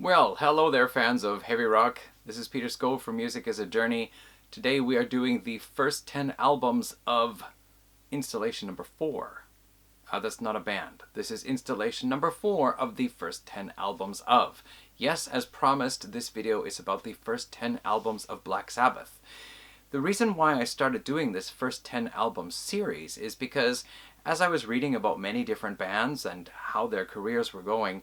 Well, hello there, fans of heavy rock. This is Peter Skov from Music as a Journey. Today we are doing the first 10 albums of installation number 4. That's not a band. This is installation number 4 of the first 10 albums of. Yes, as promised, this video is about the first 10 albums of Black Sabbath. The reason why I started doing this first 10 albums series is because as I was reading about many different bands and how their careers were going,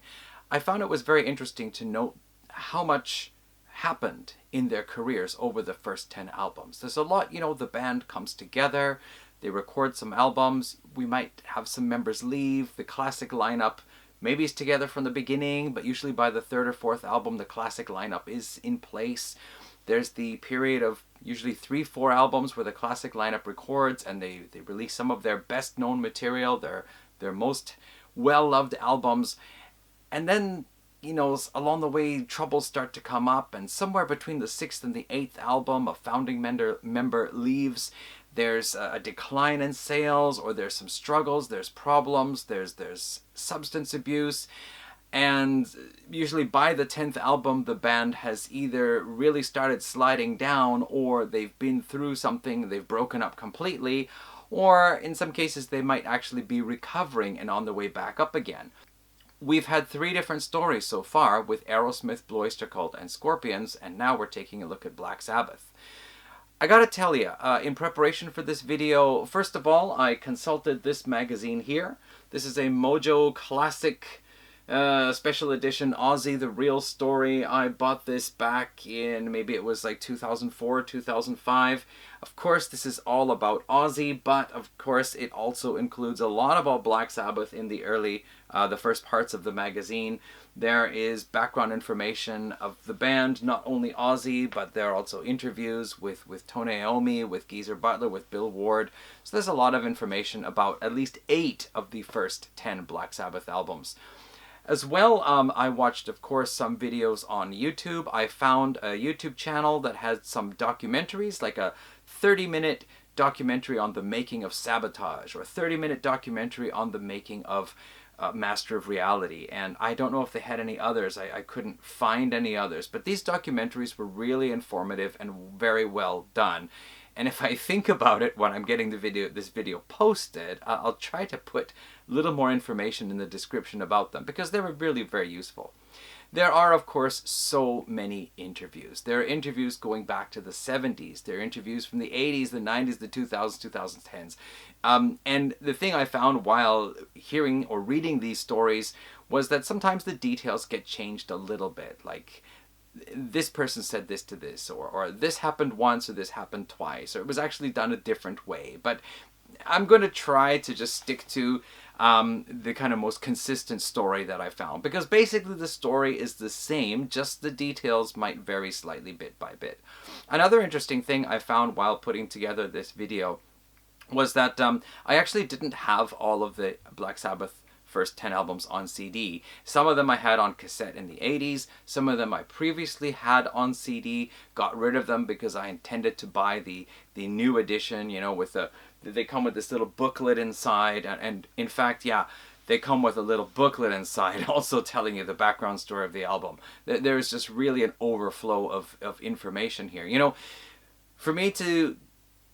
I found it was very interesting to note how much happened in their careers over the first 10 albums. There's a lot, the band comes together, they record some albums, we might have some members leave, the classic lineup maybe is together from the beginning, but usually by the third or fourth album the classic lineup is in place. There's the period of usually 3-4 albums where the classic lineup records and they release some of their best known material, their most well-loved albums. And then, along the way, troubles start to come up, and somewhere between the 6th and the 8th album, a founding member leaves. There's a decline in sales, or there's some struggles, there's problems, there's substance abuse. And usually by the 10th album, the band has either really started sliding down, or they've been through something, they've broken up completely, or in some cases they might actually be recovering and on the way back up again. We've had 3 different stories so far with Aerosmith, Blue Oyster Cult, and Scorpions, and now we're taking a look at Black Sabbath. I gotta tell you, in preparation for this video, first of all, I consulted this magazine here. This is a Mojo Classic special edition, Ozzy, The Real Story. I bought this back in, maybe it was like 2004, 2005. Of course, this is all about Ozzy, but of course it also includes a lot about Black Sabbath in the early, the first parts of the magazine. There is background information of the band, not only Ozzy, but there are also interviews with Tony Iommi, with Geezer Butler, with Bill Ward. So there's a lot of information about at least 8 of the first 10 Black Sabbath albums. As well, I watched, of course, some videos on YouTube. I found a YouTube channel that had some documentaries, like a 30-minute documentary on the making of Sabotage, or a 30-minute documentary on the making of Master of Reality. And I don't know if they had any others. I couldn't find any others. But these documentaries were really informative and very well done. And if I think about it when I'm getting this video posted, I'll try to put a little more information in the description about them, because they were really very useful. There are, of course, so many interviews. There are interviews going back to the 70s. There are interviews from the 80s, the 90s, the 2000s, 2010s. And the thing I found while hearing or reading these stories was that sometimes the details get changed a little bit. Like, this person said this to this, or this happened once, or this happened twice, or it was actually done a different way. But I'm going to try to just stick to the kind of most consistent story that I found, because basically the story is the same, just the details might vary slightly bit by bit. Another interesting thing I found while putting together this video was that I actually didn't have all of the Black Sabbath first 10 albums on CD. Some of them I had on cassette in the 80s, some of them I previously had on CD, got rid of them because I intended to buy the new edition, with they come with this little booklet inside, and in fact, yeah, they come with a little booklet inside also telling you the background story of the album. There's just really an overflow of information here. For me to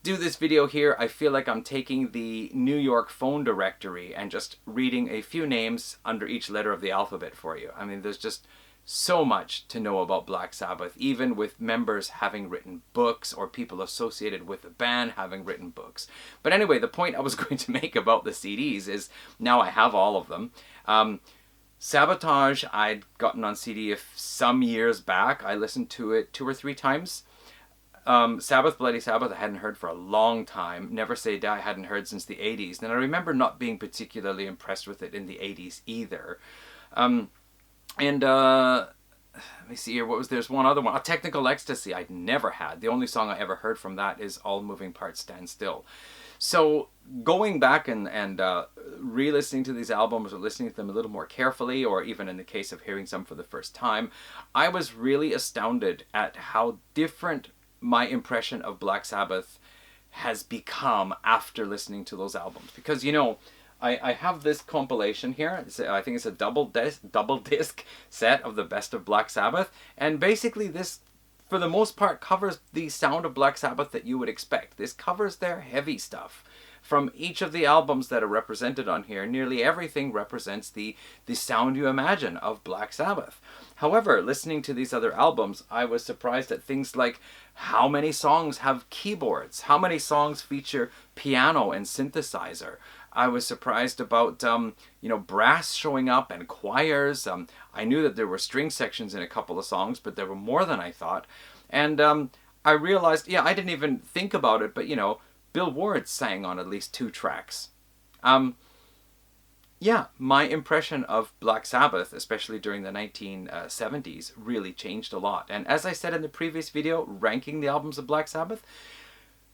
do this video here, I feel like I'm taking the New York phone directory and just reading a few names under each letter of the alphabet for you. I mean, there's just so much to know about Black Sabbath, even with members having written books or people associated with the band having written books. But anyway, the point I was going to make about the CDs is now I have all of them. Sabotage I'd gotten on CD some years back. I listened to it 2 or 3 times. Sabbath, Bloody Sabbath, I hadn't heard for a long time. Never Say Die, I hadn't heard since the 80s. And I remember not being particularly impressed with it in the 80s either. Let me see here, there's one other one. Technical Ecstasy I'd never had. The only song I ever heard from that is All Moving Parts Stand Still. So going back and re-listening to these albums, or listening to them a little more carefully, or even in the case of hearing some for the first time, I was really astounded at how different my impression of Black Sabbath has become after listening to those albums. Because, I have this compilation here. I think it's a double disc set of the best of Black Sabbath, and basically this, for the most part, covers the sound of Black Sabbath that you would expect. This covers their heavy stuff. From each of the albums that are represented on here, nearly everything represents the sound you imagine of Black Sabbath. However, listening to these other albums, I was surprised at things like how many songs have keyboards, how many songs feature piano and synthesizer. I was surprised about, brass showing up and choirs. I knew that there were string sections in a couple of songs, but there were more than I thought. And I realized, I didn't even think about it, but, Bill Ward sang on at least 2 tracks. My impression of Black Sabbath, especially during the 1970s, really changed a lot. And as I said in the previous video, ranking the albums of Black Sabbath,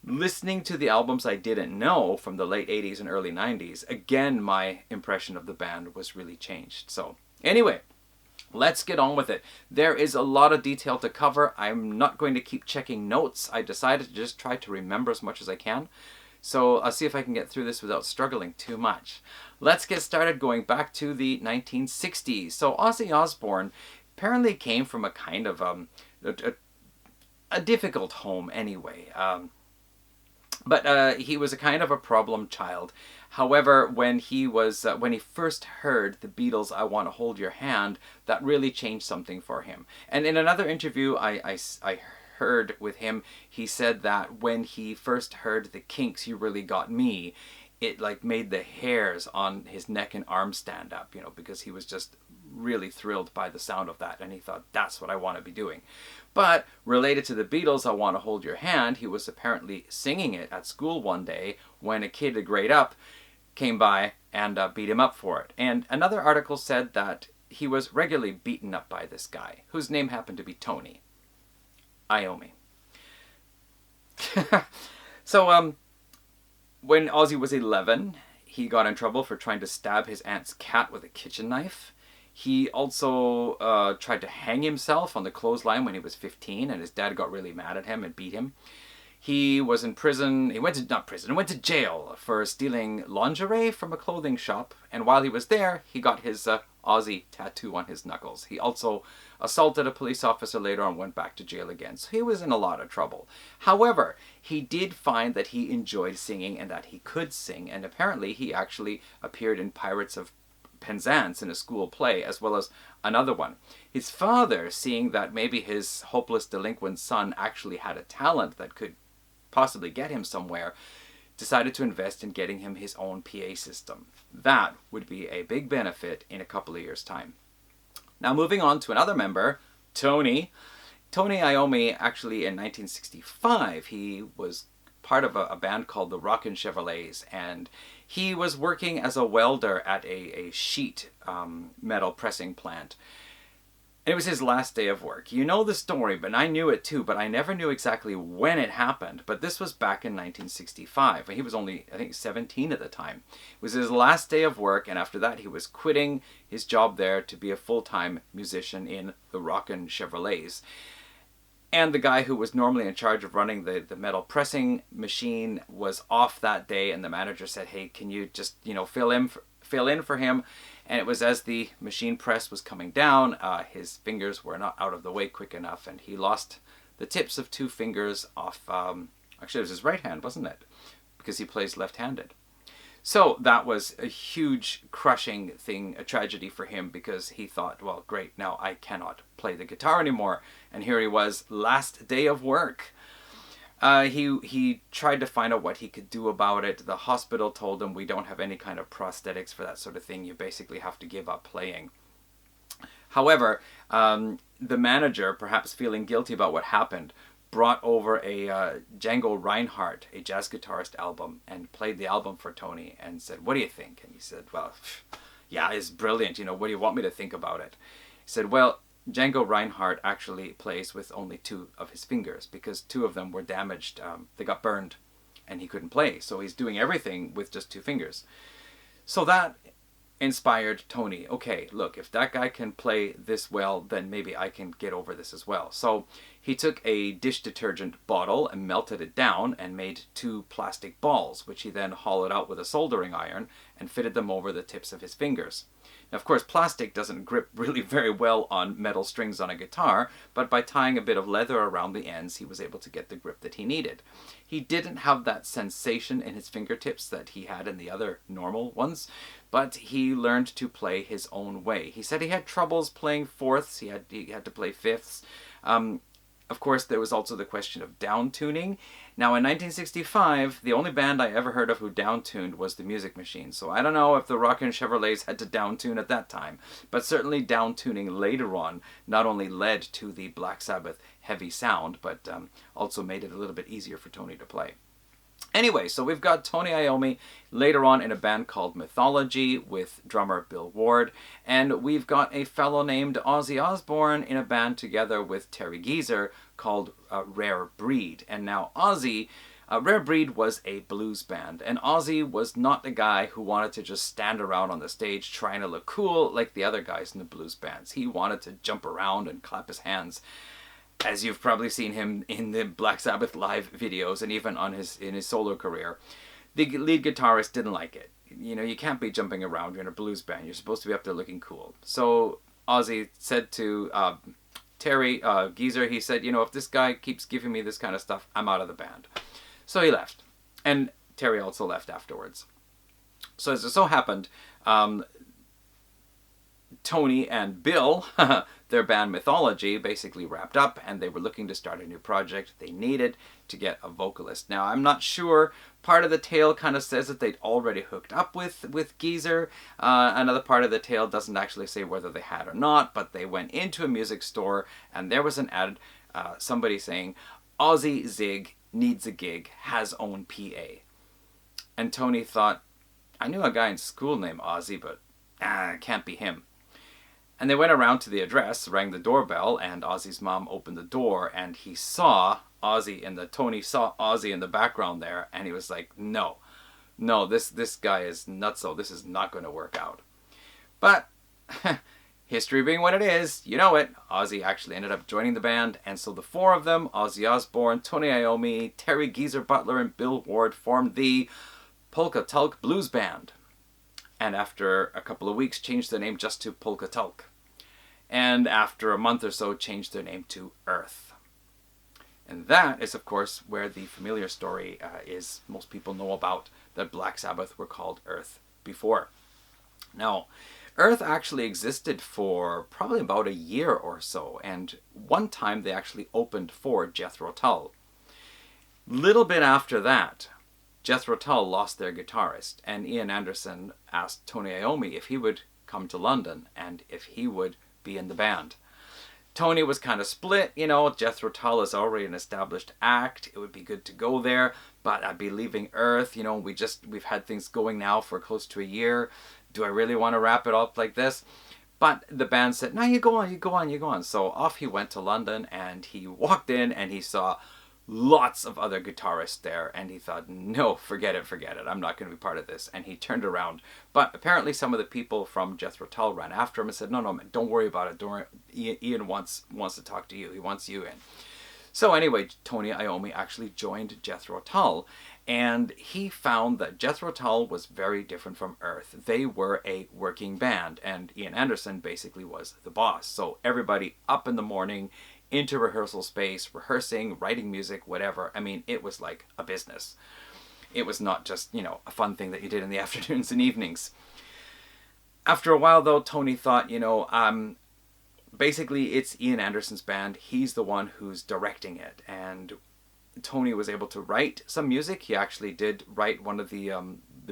listening to the albums I didn't know from the late 80s and early 90s, again, my impression of the band was really changed. So, anyway, let's get on with it. There is a lot of detail to cover. I'm not going to keep checking notes. I decided to just try to remember as much as I can. So I'll see if I can get through this without struggling too much. Let's get started going back to the 1960s. So Ozzy Osbourne apparently came from a kind of a difficult home anyway. But he was a kind of a problem child. However, when he first heard the Beatles' "I Want to Hold Your Hand," that really changed something for him. And in another interview I heard with him, he said that when he first heard the Kinks' "You Really Got Me," it like made the hairs on his neck and arms stand up, because he was just really thrilled by the sound of that, and he thought, that's what I want to be doing. But related to the Beatles' "I Want to Hold Your Hand," he was apparently singing it at school one day when a kid a grade up came by and beat him up for it. And another article said that he was regularly beaten up by this guy, whose name happened to be Tony Iommi. So, when Ozzy was 11, he got in trouble for trying to stab his aunt's cat with a kitchen knife. He also tried to hang himself on the clothesline when he was 15, and his dad got really mad at him and beat him. He was in prison. He went to jail for stealing lingerie from a clothing shop, and while he was there, he got his Ozzy tattoo on his knuckles. He also assaulted a police officer later and went back to jail again, so he was in a lot of trouble. However, he did find that he enjoyed singing and that he could sing, and apparently he actually appeared in Pirates of Penzance in a school play, as well as another one. His father, seeing that maybe his hopeless delinquent son actually had a talent that could possibly get him somewhere, decided to invest in getting him his own PA system. That would be a big benefit in a couple of years' time. Now moving on to another member, Tony Iommi, actually in 1965, he was part of a band called the Rockin' Chevrolets, and he was working as a welder at a sheet metal pressing plant. It was his last day of work. You know the story, but I knew it too, but I never knew exactly when it happened. But this was back in 1965. He was only, I think, 17 at the time. It was his last day of work, and after that he was quitting his job there to be a full-time musician in the Rockin' Chevrolets. And the guy who was normally in charge of running the metal pressing machine was off that day, and the manager said, hey, can you just, fill in for him? And it was as the machine press was coming down, his fingers were not out of the way quick enough, and he lost the tips of 2 fingers off, actually it was his right hand, wasn't it? Because he plays left-handed. So that was a huge crushing thing, a tragedy for him, because he thought, well, great, now I cannot play the guitar anymore. And here he was, last day of work. He tried to find out what he could do about it. The hospital told him, we don't have any kind of prosthetics for that sort of thing. You basically have to give up playing. However, the manager, perhaps feeling guilty about what happened, brought over a Django Reinhardt, a jazz guitarist album, and played the album for Tony and said, what do you think? And he said, well, yeah, it's brilliant. What do you want me to think about it? He said, well, Django Reinhardt actually plays with only 2 of his fingers because 2 of them were damaged. They got burned and he couldn't play. So he's doing everything with just 2 fingers. So that inspired Tony. Okay, look, if that guy can play this well, then maybe I can get over this as well. So he took a dish detergent bottle and melted it down and made 2 plastic balls, which he then hollowed out with a soldering iron and fitted them over the tips of his fingers. Now, of course, plastic doesn't grip really very well on metal strings on a guitar, but by tying a bit of leather around the ends, he was able to get the grip that he needed. He didn't have that sensation in his fingertips that he had in the other normal ones, but he learned to play his own way. He said he had troubles playing fourths, he had to play fifths. Of course, there was also the question of down-tuning. Now, in 1965, the only band I ever heard of who down-tuned was the Music Machine. So I don't know if the Rockin' Chevrolets had to down-tune at that time, but certainly down-tuning later on not only led to the Black Sabbath heavy sound, but also made it a little bit easier for Tony to play. Anyway, so we've got Tony Iommi later on in a band called Mythology with drummer Bill Ward, and we've got a fellow named Ozzy Osbourne in a band together with Terry Geezer called Rare Breed. And now Ozzy, Rare Breed was a blues band, and Ozzy was not a guy who wanted to just stand around on the stage trying to look cool like the other guys in the blues bands. He wanted to jump around and clap his hands, as you've probably seen him in the Black Sabbath live videos and even in his solo career. The lead guitarist didn't like it. You know, you can't be jumping around. You're in a blues band. You're supposed to be up there looking cool. So Ozzy said to Terry Geezer, he said, you know, if this guy keeps giving me this kind of stuff, I'm out of the band. So he left. And Terry also left afterwards. So as it so happened, Tony and Bill, their band Mythology, basically wrapped up, and they were looking to start a new project. They needed to get a vocalist. Now, I'm not sure. Part of the tale kind of says that they'd already hooked up with Geezer. Another part of the tale doesn't actually say whether they had or not, but they went into a music store, and there was an ad, somebody saying, Ozzy Zig needs a gig, has own PA. And Tony thought, I knew a guy in school named Ozzy, but it can't be him. And they went around to the address, rang the doorbell, and Ozzy's mom opened the door, and Tony saw Ozzy in the background there, and he was like, no, this guy is nutso. This is not going to work out. But history being what it is, you know it, Ozzy actually ended up joining the band, and so the four of them, Ozzy Osbourne, Tony Iommi, Terry Geezer Butler, and Bill Ward, formed the Polka Tulk Blues Band. And after a couple of weeks, changed their name just to Polka Tulk. And after a month or so, changed their name to Earth. And that is, of course, where the familiar story is. Most people know about that Black Sabbath were called Earth before. Now, Earth actually existed for probably about a year or so, and one time they actually opened for Jethro Tull. Little bit after that, Jethro Tull lost their guitarist, and Ian Anderson asked Tony Iommi if he would come to London and if he would be in the band. Tony was kind of split, you know, Jethro Tull is already an established act, it would be good to go there, but I'd be leaving Earth, you know, we've had things going now for close to a year, do I really want to wrap it up like this? But the band said, no, you go on. So off he went to London, and he walked in and he saw lots of other guitarists there, and he thought, no, forget it, I'm not going to be part of this, and he turned around. But apparently some of the people from Jethro Tull ran after him and said, no, man, don't worry about it, don't worry. Ian wants to talk to you, he wants you in. So anyway, Tony Iommi actually joined Jethro Tull, and he found that Jethro Tull was very different from Earth. They were a working band, and Ian Anderson basically was the boss. So everybody up in the morning, into rehearsal space, rehearsing, writing music, whatever. I mean, it was like a business. It was not just, you know, a fun thing that you did in the afternoons and evenings. After a while, though, Tony thought, you know, basically it's Ian Anderson's band. He's the one who's directing it. And Tony was able to write some music. He actually did write one of the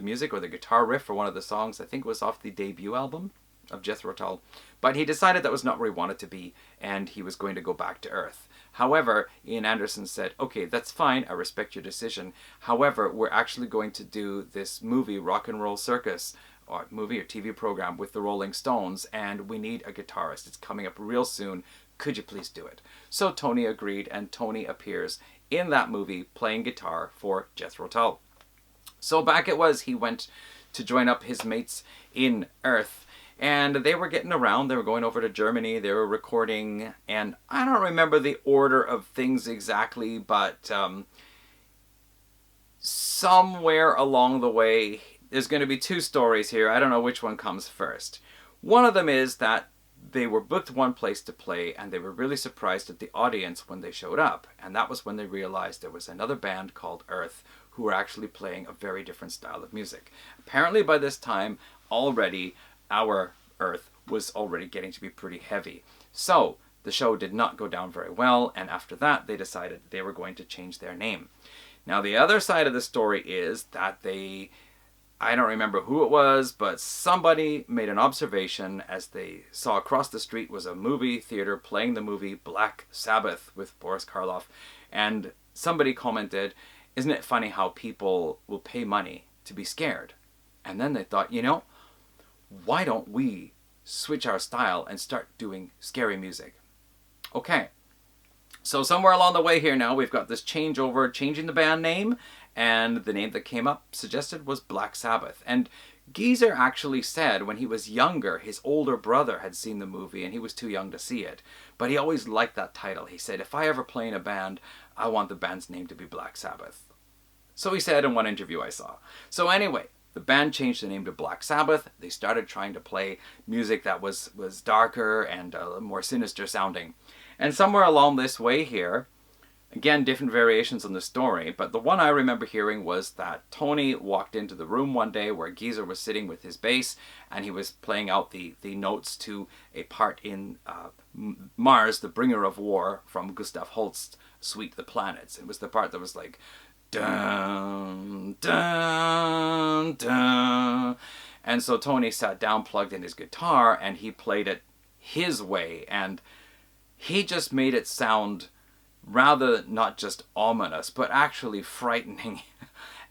music or the guitar riff for one of the songs. I think it was off the debut album of Jethro Tull. But he decided that was not where he wanted to be, and he was going to go back to Earth. However, Ian Anderson said, okay, that's fine, I respect your decision. However, we're actually going to do this movie, Rock and Roll Circus, or movie or TV program with the Rolling Stones, and we need a guitarist. It's coming up real soon. Could you please do it? So Tony agreed, and Tony appears in that movie playing guitar for Jethro Tull. So back it was, he went to join up his mates in Earth, and they were getting around. They were going over to Germany. They were recording. And I don't remember the order of things exactly, but somewhere along the way, there's going to be two stories here. I don't know which one comes first. One of them is that they were booked one place to play and they were really surprised at the audience when they showed up. And that was when they realized there was another band called Earth who were actually playing a very different style of music. Apparently by this time, already, our Earth was already getting to be pretty heavy. So the show did not go down very well, and after that they decided they were going to change their name. Now the other side of the story is that I don't remember who it was, but somebody made an observation as they saw across the street was a movie theater playing the movie Black Sabbath with Boris Karloff, and somebody commented, "Isn't it funny how people will pay money to be scared?" And then they thought, why don't we switch our style and start doing scary music? Okay, so somewhere along the way here now, we've got this changeover, changing the band name, and the name that came up suggested was Black Sabbath. And Geezer actually said when he was younger, his older brother had seen the movie and he was too young to see it. But he always liked that title. He said, if I ever play in a band, I want the band's name to be Black Sabbath. So he said in one interview I saw. So anyway, the band changed the name to Black Sabbath. They started trying to play music that was darker and more sinister sounding. And somewhere along this way here, again, different variations on the story, but the one I remember hearing was that Tony walked into the room one day where Geezer was sitting with his bass and he was playing out the notes to a part in Mars, the Bringer of War from Gustav Holst's Suite the Planets. It was the part that was like, dun, dun, dun. And so Tony sat down, plugged in his guitar, and he played it his way, and he just made it sound rather not just ominous, but actually frightening.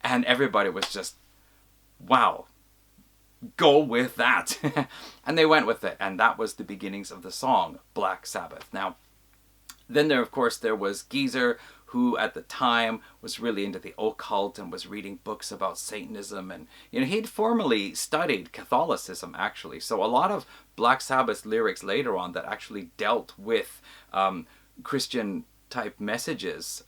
And everybody was just, wow, go with that. And they went with it, and that was the beginnings of the song, Black Sabbath. Now, then there, of course, there was Geezer, who at the time was really into the occult and was reading books about Satanism. And, he'd formerly studied Catholicism, actually. So a lot of Black Sabbath's lyrics later on that actually dealt with Christian type messages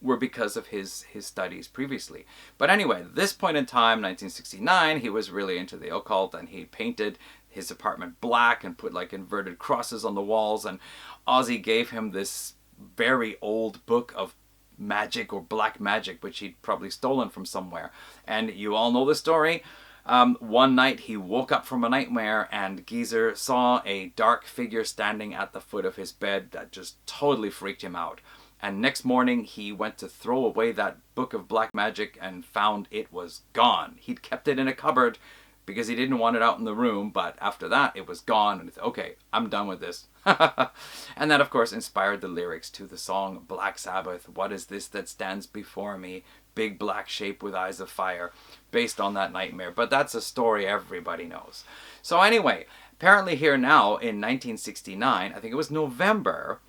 were because of his studies previously. But anyway, at this point in time, 1969, he was really into the occult, and he painted his apartment black and put like inverted crosses on the walls, and Ozzy gave him this very old book of magic or black magic, which he'd probably stolen from somewhere. And you all know the story. One night he woke up from a nightmare and Geezer saw a dark figure standing at the foot of his bed that just totally freaked him out. And next morning he went to throw away that book of black magic and found it was gone. He'd kept it in a cupboard because he didn't want it out in the room, but after that it was gone, and okay, I'm done with this. And that, of course, inspired the lyrics to the song Black Sabbath, what is this that stands before me? Big black shape with eyes of fire, based on that nightmare. But that's a story everybody knows. So anyway, apparently here now in 1969, I think it was November,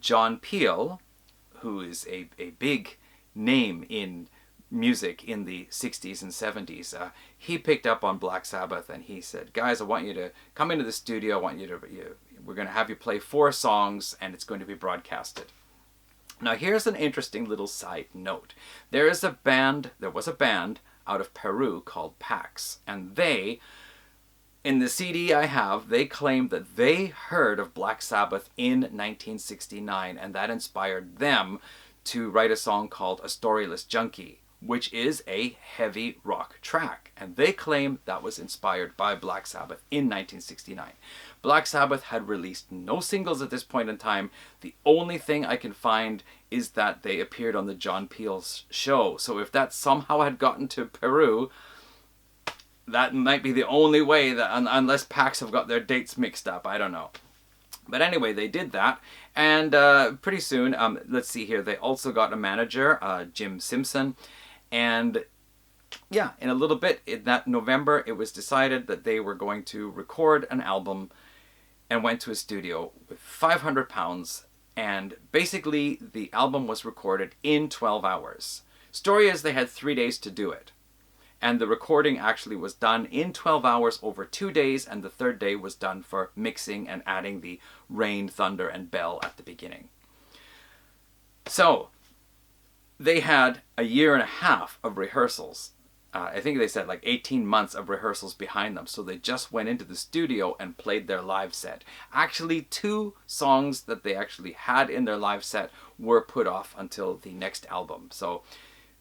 John Peel, who is a big name in music in the 60s and 70s, he picked up on Black Sabbath and he said, guys, I want you to come into the studio, we're going to have you play 4 songs and it's going to be broadcasted. Now here's an interesting little side note. There was a band out of Peru called Pax, and they, in the CD I have, they claim that they heard of Black Sabbath in 1969, and that inspired them to write a song called A Storyless Junkie, which is a heavy rock track. And they claim that was inspired by Black Sabbath in 1969. Black Sabbath had released no singles at this point in time. The only thing I can find is that they appeared on the John Peel's show. So if that somehow had gotten to Peru, that might be the only way, that unless Pax have got their dates mixed up, I don't know. But anyway, they did that, and pretty soon, let's see here, they also got a manager, Jim Simpson, and yeah, in a little bit, in that November, it was decided that they were going to record an album and went to a studio with £500, and basically the album was recorded in 12 hours. Story is they had 3 days to do it. And the recording actually was done in 12 hours over 2 days, and the third day was done for mixing and adding the rain, thunder, and bell at the beginning. So, they had a year and a half of rehearsals. I think they said like 18 months of rehearsals behind them. So they just went into the studio and played their live set. Actually, 2 songs that they actually had in their live set were put off until the next album. So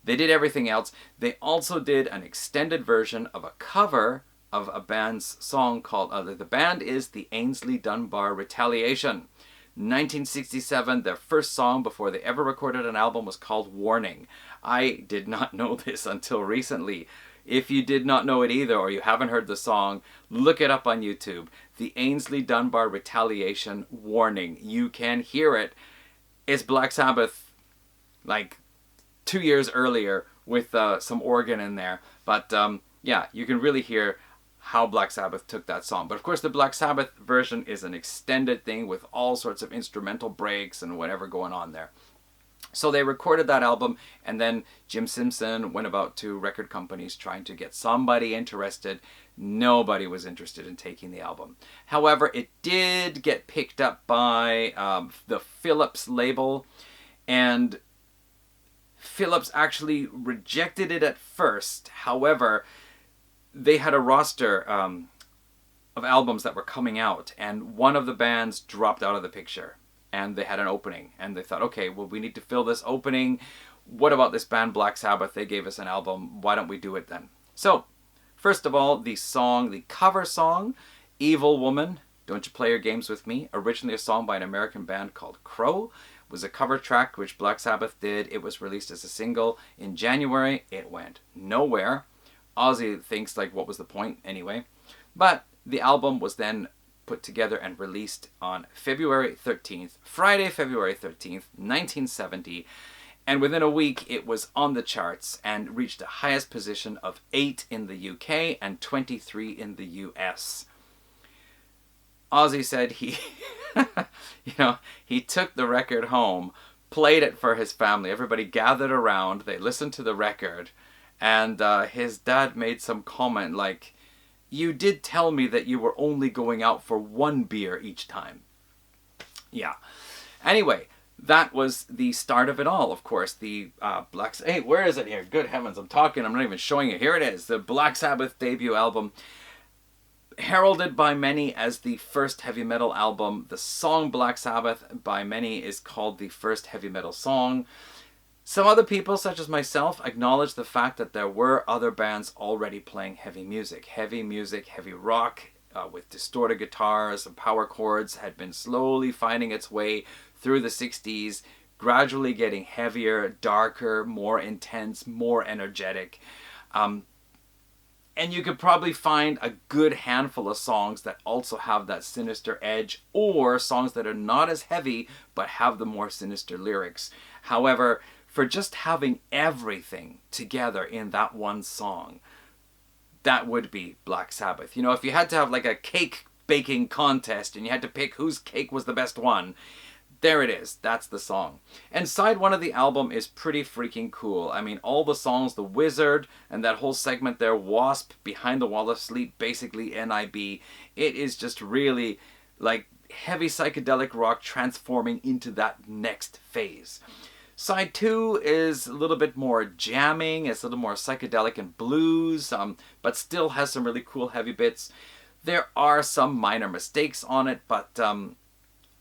they did everything else. They also did an extended version of a cover of a band's song called, the band is the Ainsley Dunbar Retaliation. 1967, their first song before they ever recorded an album was called Warning. I did not know this until recently. If you did not know it either, or you haven't heard the song, look it up on YouTube. The Ainsley Dunbar Retaliation Warning. You can hear it. It's Black Sabbath, like 2 years earlier with some organ in there. But yeah, you can really hear how Black Sabbath took that song. But of course the Black Sabbath version is an extended thing with all sorts of instrumental breaks and whatever going on there. So they recorded that album, and then Jim Simpson went about to record companies trying to get somebody interested. Nobody was interested in taking the album. However, it did get picked up by the Philips label, and Philips actually rejected it at first. However, they had a roster of albums that were coming out, and one of the bands dropped out of the picture, and they had an opening, and they thought, okay, well, we need to fill this opening. What about this band Black Sabbath? They gave us an album. Why don't we do it then? So, first of all, the cover song, Evil Woman, Don't You Play Your Games With Me, originally a song by an American band called Crow, was a cover track which Black Sabbath did. It was released as a single in January. It went nowhere. Ozzy thinks, like, what was the point anyway? But the album was then put together and released on February 13th, Friday, February 13th, 1970. And within a week, it was on the charts and reached the highest position of 8 in the UK and 23 in the US. Ozzy said he, he took the record home, played it for his family. Everybody gathered around. They listened to the record. And his dad made some comment like, you did tell me that you were only going out for 1 beer each time. Yeah. Anyway, that was the start of it all, of course. The Hey, where is it here? Good heavens, I'm talking, I'm not even showing it. Here it is, the Black Sabbath debut album. Heralded by many as the first heavy metal album. The song Black Sabbath by many is called the first heavy metal song. Some other people, such as myself, acknowledge the fact that there were other bands already playing heavy music. Heavy rock, with distorted guitars and power chords had been slowly finding its way through the 60s, gradually getting heavier, darker, more intense, more energetic. And you could probably find a good handful of songs that also have that sinister edge, or songs that are not as heavy but have the more sinister lyrics. However, for just having everything together in that one song, that would be Black Sabbath. You know, if you had to have like a cake baking contest and you had to pick whose cake was the best one, there it is. That's the song. And side 1 of the album is pretty freaking cool. I mean, all the songs, The Wizard, and that whole segment there, Wasp, Behind the Wall of Sleep, basically NIB. It is just really like heavy psychedelic rock transforming into that next phase. Side 2 is a little bit more jamming, it's a little more psychedelic and blues, but still has some really cool heavy bits. There are some minor mistakes on it, but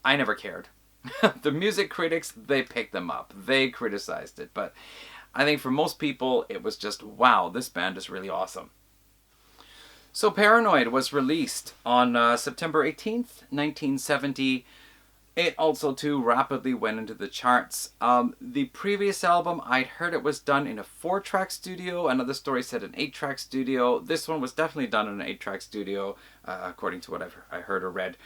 I never cared. The music critics, they picked them up. They criticized it, but I think for most people, it was just, wow, this band is really awesome. So Paranoid was released on September 18th, 1970. It also, too, rapidly went into the charts. The previous album, I'd heard it was done in a 4-track studio. Another story said an 8-track studio. This one was definitely done in an 8-track studio, according to what I heard or read.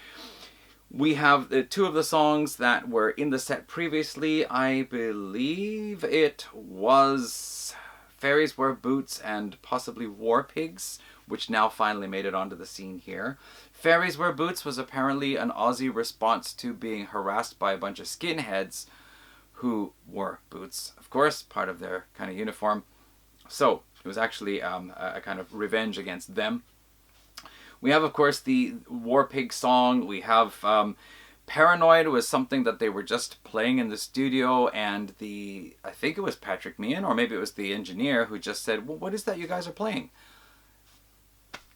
We have 2 of the songs that were in the set previously. I believe it was Fairies Wear Boots and possibly War Pigs, which now finally made it onto the scene here. Fairies Wear Boots was apparently an Ozzy response to being harassed by a bunch of skinheads who wore boots, of course, part of their kind of uniform. So it was actually a kind of revenge against them. We have, of course, the War Pig song. We have Paranoid was something that they were just playing in the studio, and I think it was Patrick Meehan, or maybe it was the engineer, who just said, well, what is that you guys are playing?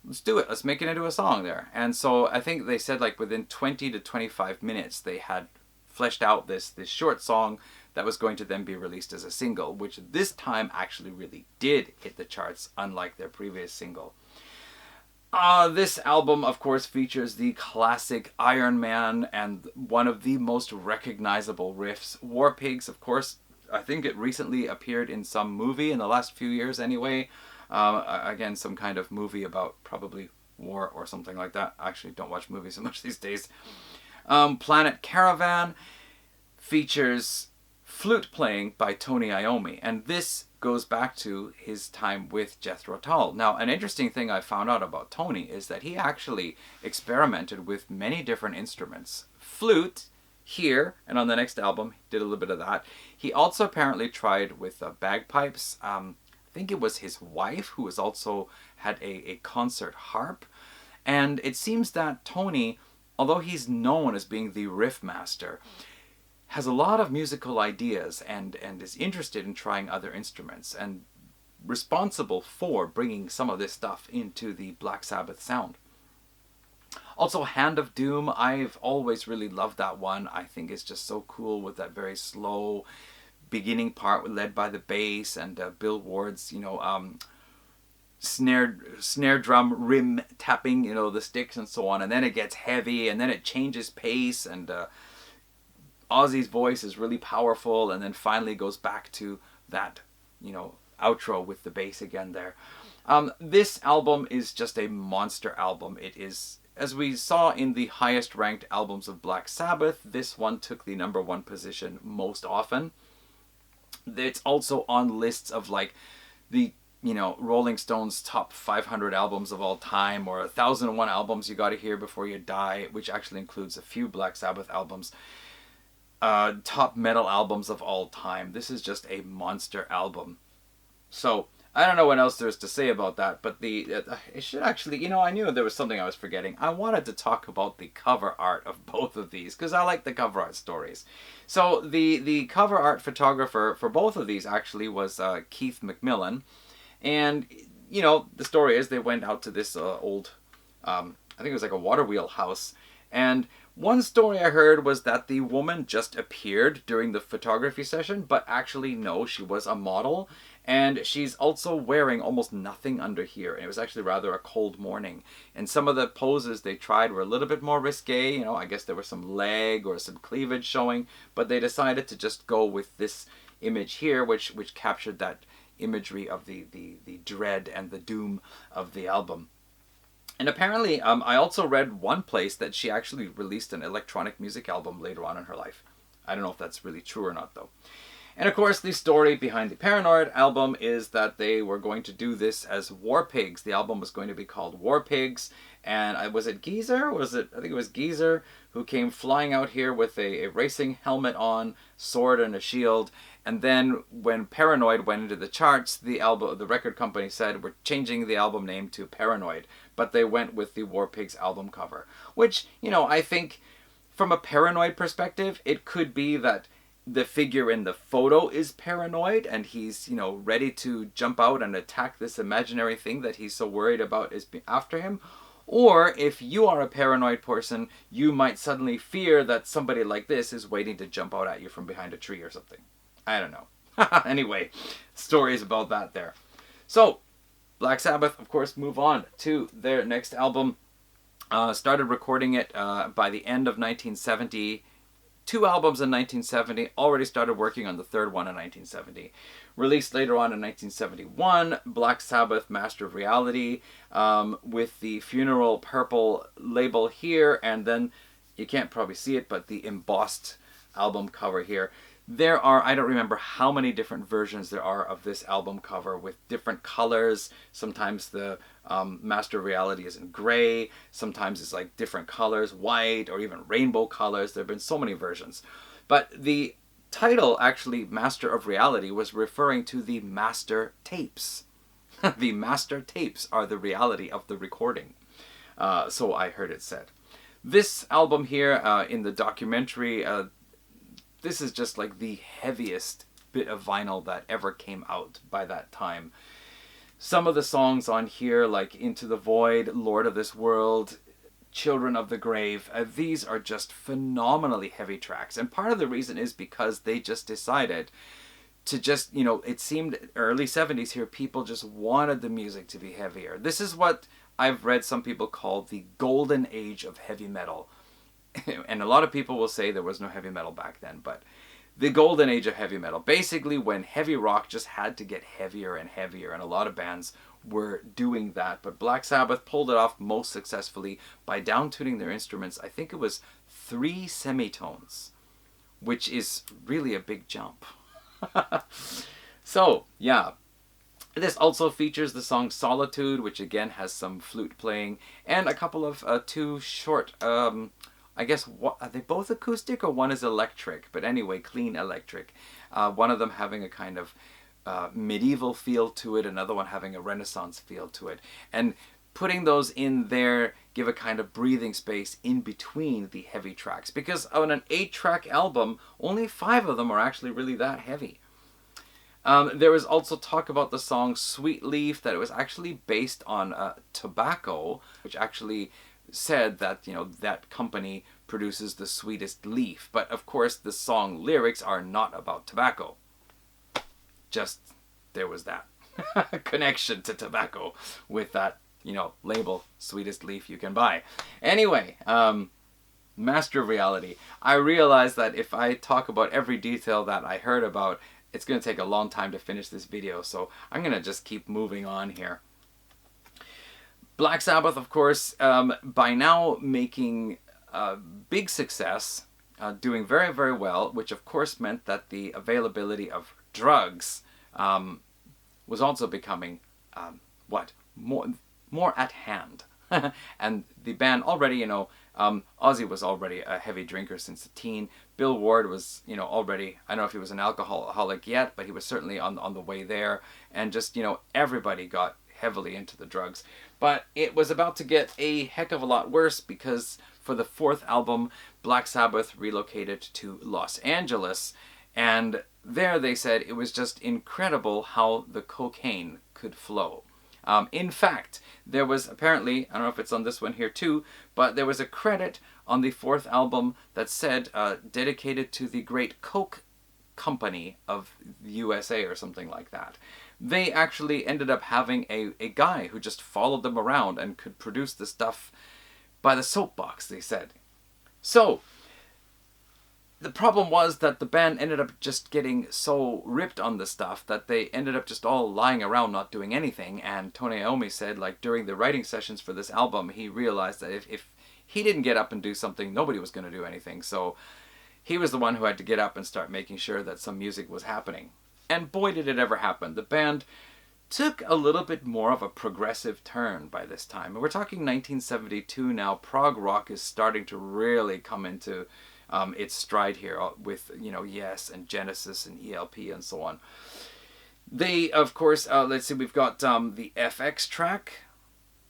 Let's do it. Let's make it into a song there. And so I think they said like within 20 to 25 minutes, they had fleshed out this short song that was going to then be released as a single, which this time actually really did hit the charts, unlike their previous single. This album, of course, features the classic Iron Man and one of the most recognizable riffs. War Pigs, of course, I think it recently appeared in some movie in the last few years anyway. Again, some kind of movie about probably war or something like that. I actually don't watch movies so much these days. Planet Caravan features flute playing by Tony Iommi, and this goes back to his time with Jethro Tull. Now, an interesting thing I found out about Tony is that he actually experimented with many different instruments. Flute, here, and on the next album, he did a little bit of that. He also apparently tried with bagpipes. I think it was his wife who was also had a concert harp. And it seems that Tony, although he's known as being the riff master, has a lot of musical ideas and is interested in trying other instruments and responsible for bringing some of this stuff into the Black Sabbath sound. Also, Hand of Doom, I've always really loved that one. I think it's just so cool with that very slow beginning part led by the bass and Bill Ward's, snare drum rim tapping, the sticks and so on. And then it gets heavy and then it changes pace, and Ozzy's voice is really powerful, and then finally goes back to that, outro with the bass again there. This album is just a monster album. It is, as we saw in the highest ranked albums of Black Sabbath, this one took the number one position most often. It's also on lists of like the Rolling Stones top 500 albums of all time, or 1001 albums you got to hear before you die, which actually includes a few Black Sabbath albums. Top metal albums of all time. This is just a monster album. So I don't know what else there is to say about that, but it should actually, I knew there was something I was forgetting. I wanted to talk about the cover art of both of these, because I like the cover art stories. So the cover art photographer for both of these actually was Keith McMillan, and the story is they went out to this old, I think it was like a water wheel house, and one story I heard was that the woman just appeared during the photography session, but actually no, she was a model, and she's also wearing almost nothing under here, and it was actually rather a cold morning, and some of the poses they tried were a little bit more risque. I guess there was some leg or some cleavage showing, but they decided to just go with this image here, which captured that imagery of the dread and the doom of the album. And apparently, I also read one place that she actually released an electronic music album later on in her life. I don't know if that's really true or not, though. And of course, the story behind the Paranoid album is that they were going to do this as War Pigs. The album was going to be called War Pigs. And was it Geezer? I think it was Geezer who came flying out here with a racing helmet on, sword and a shield. And then when Paranoid went into the charts, the record company said, we're changing the album name to Paranoid. But they went with the War Pigs album cover, which, I think from a Paranoid perspective, it could be that the figure in the photo is paranoid and he's, ready to jump out and attack this imaginary thing that he's so worried about is after him. Or if you are a paranoid person, you might suddenly fear that somebody like this is waiting to jump out at you from behind a tree or something. I don't know. Anyway, stories about that there. So, Black Sabbath, of course, move on to their next album. Started recording it by the end of 1970. 2 albums in 1970. Already started working on the third one in 1970. Released later on in 1971, Black Sabbath, Master of Reality, with the Funeral Purple label here, and then, you can't probably see it, but the embossed album cover here. There are, I don't remember how many different versions there are of this album cover with different colors. Sometimes the Master of Reality is in gray. Sometimes it's like different colors, white or even rainbow colors. There have been so many versions. But the title, actually, Master of Reality, was referring to the master tapes. The master tapes are the reality of the recording. So I heard it said. This album here, in the documentary, this is just like the heaviest bit of vinyl that ever came out by that time. Some of the songs on here, like Into the Void, Lord of this World, Children of the Grave, these are just phenomenally heavy tracks. And part of the reason is because they just decided to just, you know, it seemed early 70s here, people just wanted the music to be heavier. This is what I've read some people call the golden age of heavy metal. And a lot of people will say there was no heavy metal back then, but the golden age of heavy metal, basically when heavy rock just had to get heavier and heavier, and a lot of bands were doing that. But Black Sabbath pulled it off most successfully by down-tuning their instruments. I think it was 3 semitones, which is really a big jump. So, yeah. This also features the song Solitude, which again has some flute playing, and a couple of 2 short, I guess, what, are they both acoustic or one is electric? But anyway, clean electric. One of them having a kind of medieval feel to it, another one having a Renaissance feel to it. And putting those in there give a kind of breathing space in between the heavy tracks. Because on an 8-track album, only 5 of them are actually really that heavy. There was also talk about the song Sweet Leaf, that it was actually based on tobacco, which actually said that, you know, that company produces the sweetest leaf. But of course the song lyrics are not about tobacco. Just, there was that connection to tobacco with that, you know, label, sweetest leaf you can buy. Anyway, Master of Reality. I realized that if I talk about every detail that I heard about, it's going to take a long time to finish this video, so I'm going to just keep moving on here. Black Sabbath, of course, by now making big success, doing very, very well, which of course meant that the availability of drugs was also becoming, more at hand. And the band already, you know, Ozzy was already a heavy drinker since a teen. Bill Ward was, you know, already, I don't know if he was an alcoholic yet, but he was certainly on the way there. And just, you know, everybody got heavily into the drugs. But it was about to get a heck of a lot worse, because for the 4th album, Black Sabbath relocated to Los Angeles. And there they said it was just incredible how the cocaine could flow. In fact, there was apparently, I don't know if it's on this one here too, but there was a credit on the 4th album that said dedicated to the Great Coke Company of the USA or something like that. They actually ended up having a guy who just followed them around and could produce the stuff by the soapbox, they said. So, the problem was that the band ended up just getting so ripped on the stuff that they ended up just all lying around not doing anything. And Tony Iommi said, like, during the writing sessions for this album, he realized that if he didn't get up and do something, nobody was going to do anything. So he was the one who had to get up and start making sure that some music was happening. And boy, did it ever happen. The band took a little bit more of a progressive turn by this time. And we're talking 1972 now. Prog rock is starting to really come into its stride here with, you know, Yes and Genesis and ELP and so on. They, of course, let's see, we've got the FX track.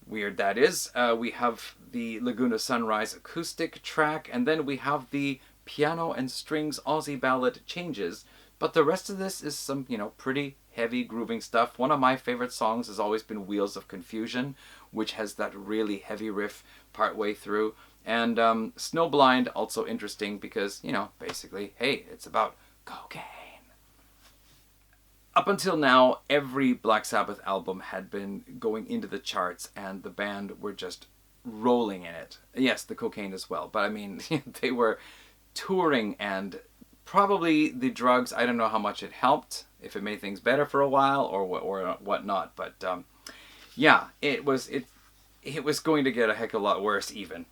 Weird that is. We have the Laguna Sunrise acoustic track, and then we have the piano and strings Ozzy ballad Changes. But the rest of this is some, you know, pretty heavy grooving stuff. One of my favorite songs has always been Wheels of Confusion, which has that really heavy riff partway through. And Snowblind, also interesting because, you know, basically, hey, it's about cocaine. Up until now, every Black Sabbath album had been going into the charts and the band were just rolling in it. Yes, the cocaine as well, but I mean, they were touring, and probably the drugs, I don't know how much it helped, if it made things better for a while or whatnot, but yeah, it was going to get a heck of a lot worse even.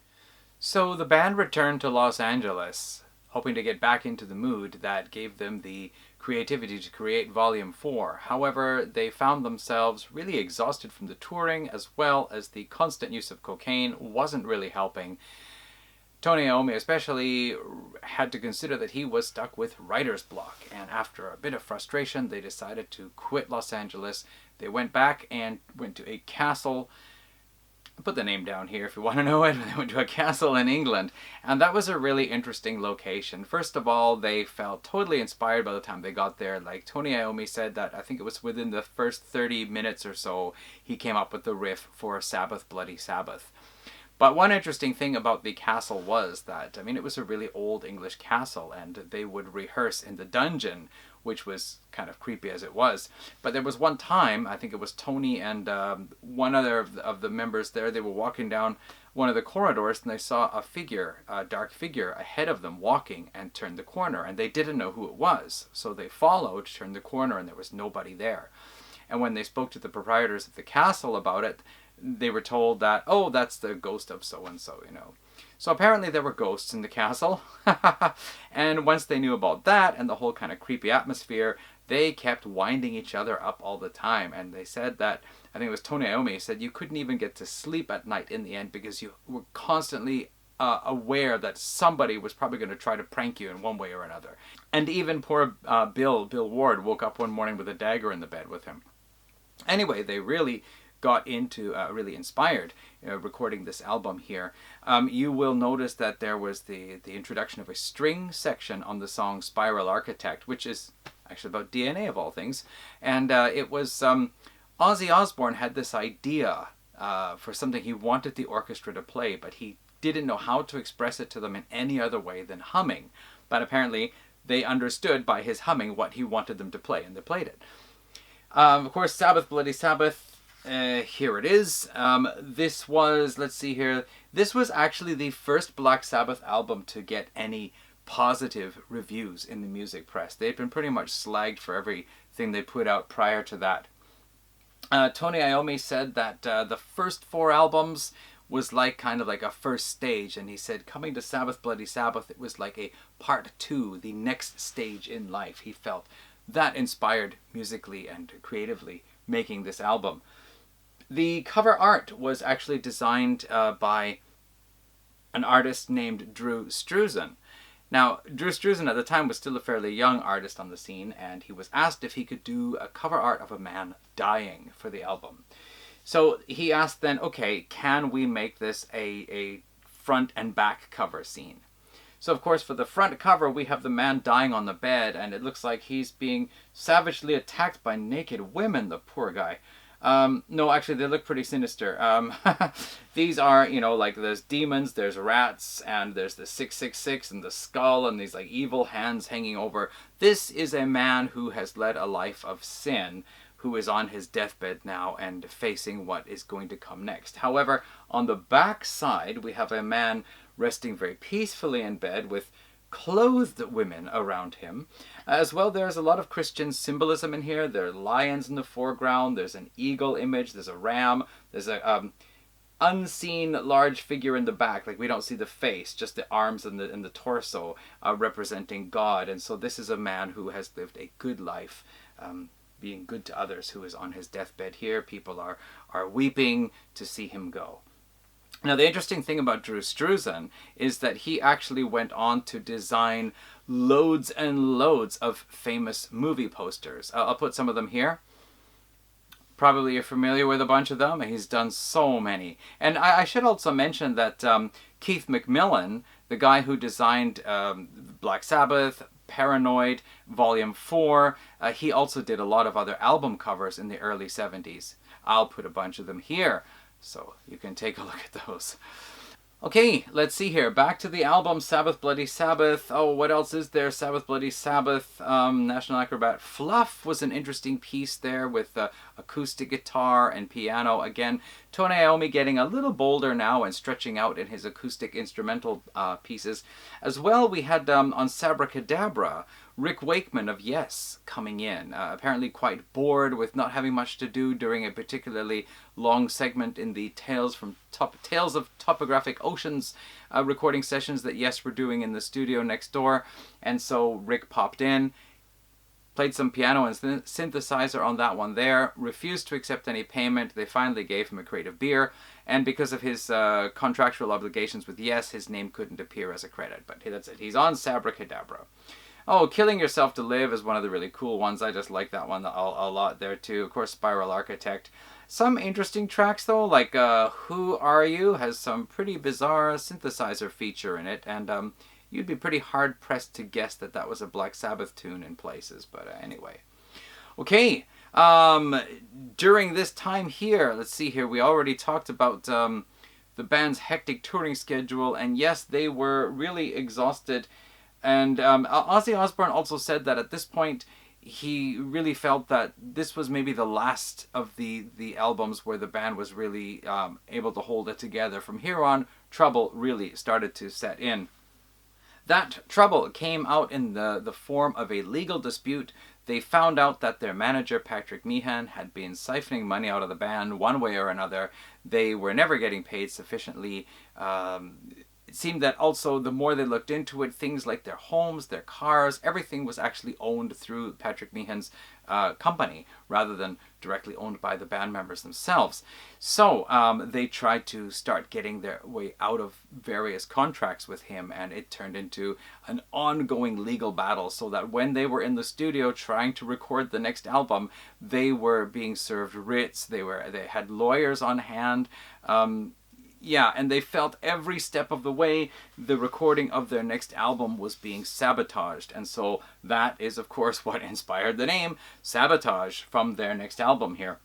So the band returned to Los Angeles, hoping to get back into the mood that gave them the creativity to create Volume 4. However, they found themselves really exhausted from the touring, as well as the constant use of cocaine wasn't really helping. Tony Iommi especially had to consider that he was stuck with writer's block, and after a bit of frustration, they decided to quit Los Angeles. They went back and went to a castle I put the name down here if you want to know it. They went to a castle in England, and that was a really interesting location. First of all, they felt totally inspired by the time they got there. Like Tony Iommi said that I think it was within the first 30 minutes or so he came up with the riff for Sabbath, Bloody Sabbath. But one interesting thing about the castle was that, I mean, it was a really old English castle, and they would rehearse in the dungeon, which was kind of creepy as it was. But there was one time, I think it was Tony and one other of the members there, they were walking down one of the corridors, and they saw a figure, a dark figure, ahead of them walking and turned the corner, and they didn't know who it was. So they followed, turned the corner, and there was nobody there. And when they spoke to the proprietors of the castle about it, they were told that, oh, that's the ghost of so-and-so, you know. So apparently there were ghosts in the castle. And once they knew about that and the whole kind of creepy atmosphere, they kept winding each other up all the time. And they said that, I think it was Tony Iommi said, you couldn't even get to sleep at night in the end because you were constantly aware that somebody was probably going to try to prank you in one way or another. And even poor Bill Ward woke up one morning with a dagger in the bed with him. Anyway, they really got into, really inspired, recording this album here. You will notice that there was the introduction of a string section on the song Spiral Architect, which is actually about DNA of all things. And it was, Ozzy Osbourne had this idea for something he wanted the orchestra to play, but he didn't know how to express it to them in any other way than humming. But apparently they understood by his humming what he wanted them to play, and they played it. Of course, Sabbath, Bloody Sabbath, here it is. This was, let's see here, this was actually the first Black Sabbath album to get any positive reviews in the music press. They'd been pretty much slagged for everything they put out prior to that. Tony Iommi said that the first 4 albums was like kind of like a first stage, and he said coming to Sabbath, Bloody Sabbath, it was like a part 2, the next stage in life. He felt that inspired musically and creatively making this album. The cover art was actually designed by an artist named Drew Struzan. Now, Drew Struzan at the time was still a fairly young artist on the scene, and he was asked if he could do a cover art of a man dying for the album. So he asked then, okay, can we make this a front and back cover scene? So of course for the front cover we have the man dying on the bed, and it looks like he's being savagely attacked by naked women, the poor guy. No, actually they look pretty sinister. These are, you know, like there's demons, there's rats, and there's the 666 and the skull and these like evil hands hanging over. This is a man who has led a life of sin, who is on his deathbed now and facing what is going to come next. However, on the back side we have a man resting very peacefully in bed with clothed women around him. As well, there's a lot of Christian symbolism in here. There are lions in the foreground, there's an eagle image, there's a ram, there's a unseen large figure in the back, like we don't see the face, just the arms and the torso representing God. And so this is a man who has lived a good life, being good to others, who is on his deathbed here. People are weeping to see him go. Now, the interesting thing about Drew Struzan is that he actually went on to design loads and loads of famous movie posters. I'll put some of them here. Probably you're familiar with a bunch of them. He's done so many. And I should also mention that Keith McMillan, the guy who designed Black Sabbath, Paranoid, Volume 4, he also did a lot of other album covers in the early 70s. I'll put a bunch of them here, so you can take a look at those. Okay, let's see here. Back to the album, Sabbath, Bloody Sabbath. Oh, what else is there? Sabbath, Bloody Sabbath, National Acrobat. Fluff was an interesting piece there with acoustic guitar and piano. Again, Tony Iommi getting a little bolder now and stretching out in his acoustic instrumental pieces. As well, we had on Sabracadabra, Rick Wakeman of Yes coming in, apparently quite bored with not having much to do during a particularly long segment in the Tales of Topographic Oceans recording sessions that Yes were doing in the studio next door. And so Rick popped in, played some piano and synthesizer on that one there, refused to accept any payment. They finally gave him a crate of beer, and because of his contractual obligations with Yes, his name couldn't appear as a credit. But that's it. He's on Sabracadabra. Oh, Killing Yourself to Live is one of the really cool ones. I just like that one a lot there too. Of course, Spiral Architect. Some interesting tracks though, like Who Are You has some pretty bizarre synthesizer feature in it, and you'd be pretty hard pressed to guess that that was a Black Sabbath tune in places, but anyway. Okay, during this time here, let's see here, we already talked about the band's hectic touring schedule, and yes, they were really exhausted. And Ozzy Osbourne also said that at this point, he really felt that this was maybe the last of the albums where the band was really able to hold it together. From here on, trouble really started to set in. That trouble came out in the form of a legal dispute. They found out that their manager, Patrick Meehan, had been siphoning money out of the band one way or another. They were never getting paid sufficiently. It seemed that also the more they looked into it, things like their homes, their cars, everything was actually owned through Patrick Meehan's company rather than directly owned by the band members themselves. So they tried to start getting their way out of various contracts with him, and it turned into an ongoing legal battle, so that when they were in the studio trying to record the next album, they were being served writs. They had lawyers on hand. Yeah, and they felt every step of the way the recording of their next album was being sabotaged. And so that is, of course, what inspired the name Sabotage from their next album here.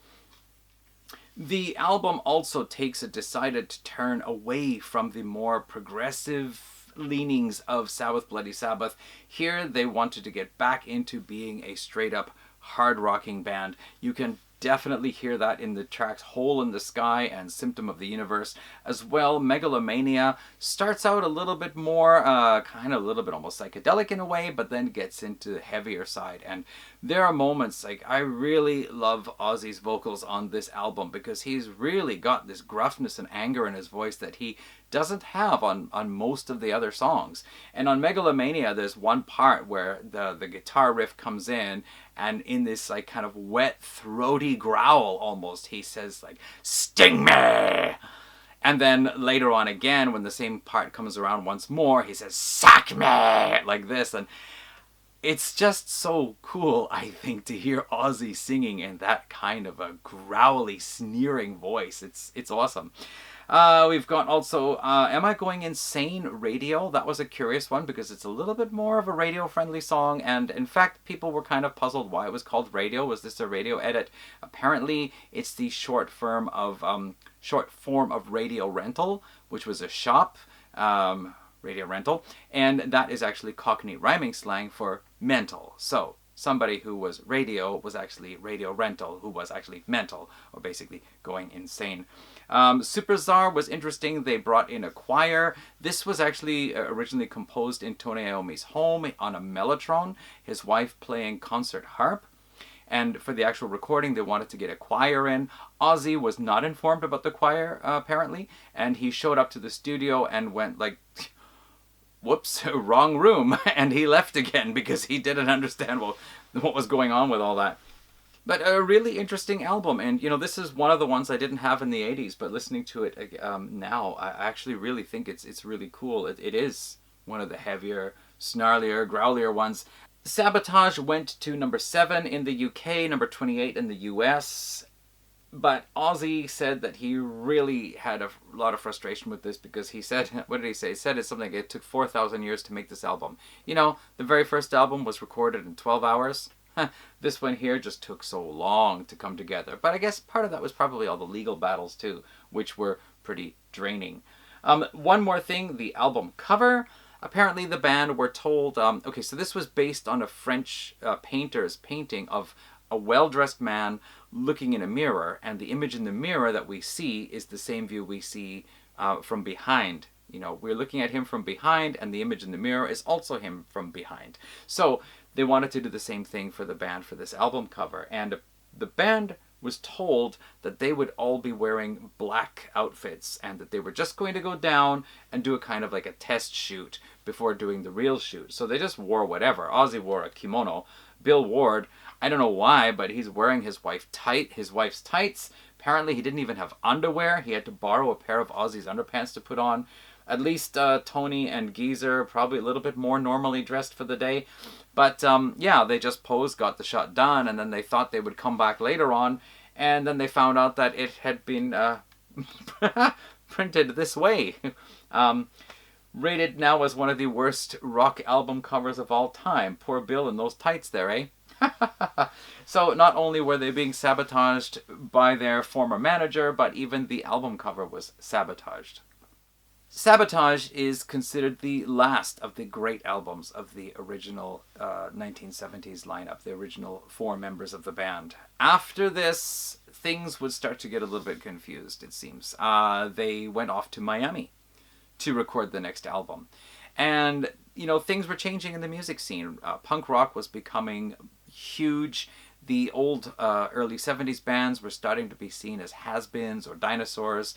The album also takes a decided turn away from the more progressive leanings of Sabbath Bloody Sabbath. Here they wanted to get back into being a straight up hard rocking band. You can definitely hear that in the tracks Hole in the Sky and Symptom of the Universe. As well, Megalomania starts out a little bit more, kind of a little bit almost psychedelic in a way, but then gets into the heavier side. And there are moments, like, I really love Ozzy's vocals on this album because he's really got this gruffness and anger in his voice that he doesn't have on most of the other songs. And on Megalomania, there's one part where the guitar riff comes in, and in this like kind of wet, throaty growl almost, he says like, "Sting me!" And then later on again, when the same part comes around once more, he says, "Suck me!" like this. And it's just so cool, I think, to hear Ozzy singing in that kind of a growly, sneering voice. It's awesome. We've got also Am I Going Insane Radio. That was a curious one because it's a little bit more of a radio-friendly song, and in fact, people were kind of puzzled why it was called Radio. Was this a radio edit? Apparently, it's the short form of Radio Rental, which was a shop, Radio Rental, and that is actually Cockney rhyming slang for mental. So somebody who was radio was actually Radio Rental, who was actually mental, or basically going insane. Super Czar was interesting. They brought in a choir. This was actually originally composed in Tony Iommi's home on a mellotron, his wife playing concert harp. And for the actual recording, they wanted to get a choir in. Ozzy was not informed about the choir, apparently, and he showed up to the studio and went like, whoops, wrong room, and he left again because he didn't understand what was going on with all that. But a really interesting album, and you know, this is one of the ones I didn't have in the 80s, but listening to it now, I actually really think it's really cool. It is one of the heavier, snarlier, growlier ones. Sabotage went to number 7 in the UK, number 28 in the US, but Ozzy said that he really had a lot of frustration with this because he said, what did he say? He said it's something, it took 4,000 years to make this album. You know, the very first album was recorded in 12 hours. This one here just took so long to come together. But I guess part of that was probably all the legal battles too, which were pretty draining. One more thing, the album cover. Apparently the band were told, okay, so this was based on a French painter's painting of a well-dressed man looking in a mirror, and the image in the mirror that we see is the same view we see from behind. You know, we're looking at him from behind, and the image in the mirror is also him from behind. So they wanted to do the same thing for the band for this album cover, and the band was told that they would all be wearing black outfits and that they were just going to go down and do a kind of like a test shoot before doing the real shoot. So they just wore whatever. Ozzy wore a kimono. Bill Ward, I don't know why, but he's wearing his wife's tights. Apparently he didn't even have underwear. He had to borrow a pair of Ozzy's underpants to put on. At least Tony and Geezer probably a little bit more normally dressed for the day. But yeah, they just posed, got the shot done, and then they thought they would come back later on And then they found out that it had been printed this way. Rated now as one of the worst rock album covers of all time. Poor Bill in those tights there, eh? So not only were they being sabotaged by their former manager, but even the album cover was sabotaged. Sabotage is considered the last of the great albums of the original 1970s lineup, the original 4 members of the band. After this, things would start to get a little bit confused, it seems. They went off to Miami to record the next album. And, things were changing in the music scene. Punk rock was becoming huge. The old early 70s bands were starting to be seen as has-beens or dinosaurs.